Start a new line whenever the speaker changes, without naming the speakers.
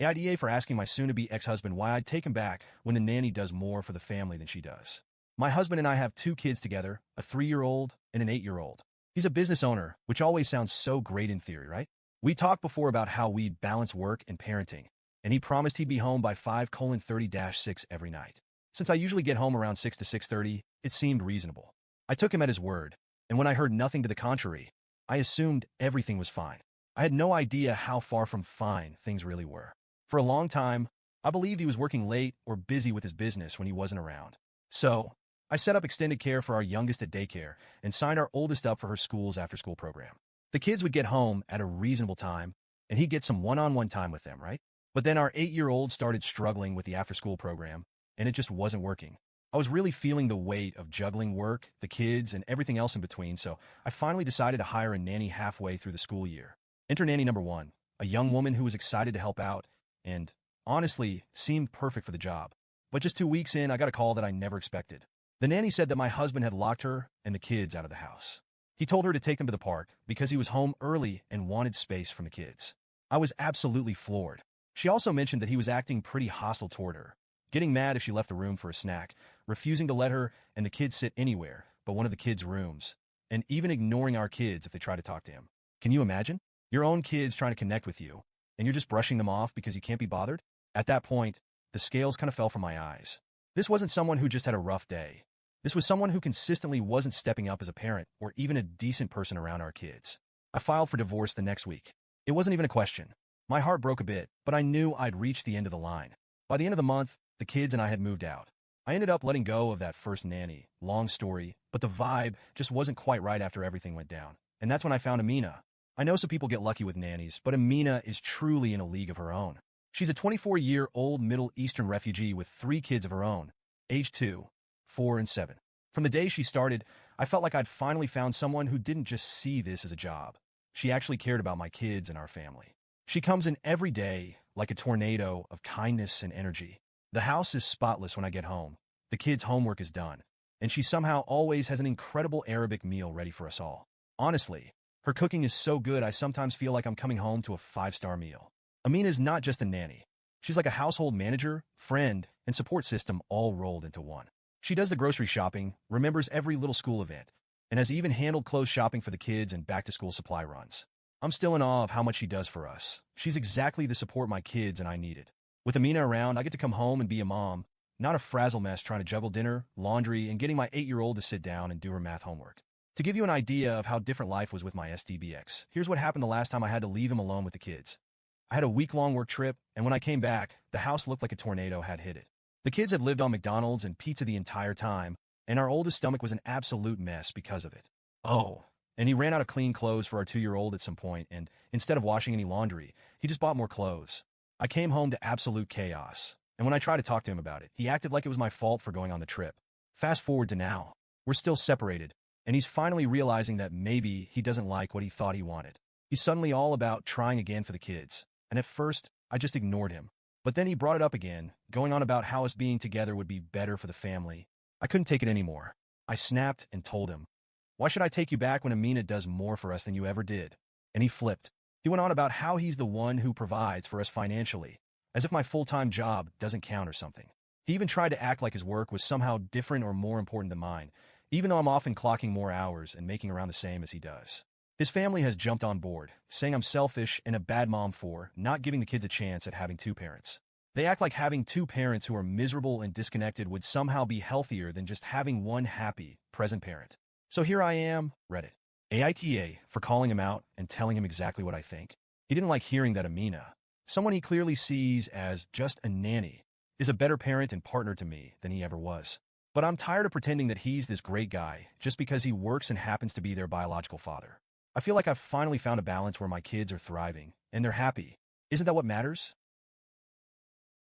AITA for asking my soon-to-be ex-husband why I'd take him back when the nanny does more for the family than she does. My husband and I have 2 kids together, a 3-year-old and an 8-year-old. He's a business owner, which always sounds so great in theory, right? We talked before about how we'd balance work and parenting, and he promised he'd be home by 5:30-6 every night. Since I usually get home around 6 to 6:30, it seemed reasonable. I took him at his word, and when I heard nothing to the contrary, I assumed everything was fine. I had no idea how far from fine things really were. For a long time, I believed he was working late or busy with his business when he wasn't around. So, I set up extended care for our youngest at daycare and signed our oldest up for her school's after-school program. The kids would get home at a reasonable time, and he'd get some one-on-one time with them, right? But then our 8-year-old started struggling with the after-school program, and it just wasn't working. I was really feeling the weight of juggling work, the kids, and everything else in between, so I finally decided to hire a nanny halfway through the school year. Enter nanny number 1, a young woman who was excited to help out and, honestly, seemed perfect for the job. But just 2 weeks in, I got a call that I never expected. The nanny said that my husband had locked her and the kids out of the house. He told her to take them to the park because he was home early and wanted space from the kids. I was absolutely floored. She also mentioned that he was acting pretty hostile toward her, getting mad if she left the room for a snack, refusing to let her and the kids sit anywhere but one of the kids' rooms, and even ignoring our kids if they tried to talk to him. Can you imagine? Your own kids trying to connect with you, and you're just brushing them off because you can't be bothered? At that point, the scales kind of fell from my eyes. This wasn't someone who just had a rough day. This was someone who consistently wasn't stepping up as a parent or even a decent person around our kids. I filed for divorce the next week. It wasn't even a question. My heart broke a bit, but I knew I'd reached the end of the line. By the end of the month, the kids and I had moved out. I ended up letting go of that first nanny. Long story, but the vibe just wasn't quite right after everything went down. And that's when I found Amina. I know some people get lucky with nannies, but Amina is truly in a league of her own. She's a 24-year-old Middle Eastern refugee with 3 kids of her own, age 2, 4, and 7. From the day she started, I felt like I'd finally found someone who didn't just see this as a job. She actually cared about my kids and our family. She comes in every day like a tornado of kindness and energy. The house is spotless when I get home. The kids' homework is done. And she somehow always has an incredible Arabic meal ready for us all. Honestly, her cooking is so good I sometimes feel like I'm coming home to a 5-star meal. Amina is not just a nanny. She's like a household manager, friend, and support system all rolled into one. She does the grocery shopping, remembers every little school event, and has even handled clothes shopping for the kids and back-to-school supply runs. I'm still in awe of how much she does for us. She's exactly the support my kids and I needed. With Amina around, I get to come home and be a mom, not a frazzle mess trying to juggle dinner, laundry, and getting my 8-year-old to sit down and do her math homework. To give you an idea of how different life was with my STBX, here's what happened the last time I had to leave him alone with the kids. I had a week-long work trip, and when I came back, the house looked like a tornado had hit it. The kids had lived on McDonald's and pizza the entire time, and our oldest stomach was an absolute mess because of it. Oh, and he ran out of clean clothes for our 2-year-old at some point, and instead of washing any laundry, he just bought more clothes. I came home to absolute chaos, and when I tried to talk to him about it, he acted like it was my fault for going on the trip. Fast forward to now. We're still separated, and he's finally realizing that maybe he doesn't like what he thought he wanted. He's suddenly all about trying again for the kids. And at first, I just ignored him. But then he brought it up again, going on about how us being together would be better for the family. I couldn't take it anymore. I snapped and told him, "Why should I take you back when Amina does more for us than you ever did?" And he flipped. He went on about how he's the one who provides for us financially, as if my full-time job doesn't count or something. He even tried to act like his work was somehow different or more important than mine, even though I'm often clocking more hours and making around the same as he does. His family has jumped on board, saying I'm selfish and a bad mom for not giving the kids a chance at having 2 parents. They act like having 2 parents who are miserable and disconnected would somehow be healthier than just having one happy, present parent. So here I am, Reddit. AITA for calling him out and telling him exactly what I think. He didn't like hearing that Amina, someone he clearly sees as just a nanny, is a better parent and partner to me than he ever was. But I'm tired of pretending that he's this great guy just because he works and happens to be their biological father. I feel like I've finally found a balance where my kids are thriving, and they're happy. Isn't that what matters?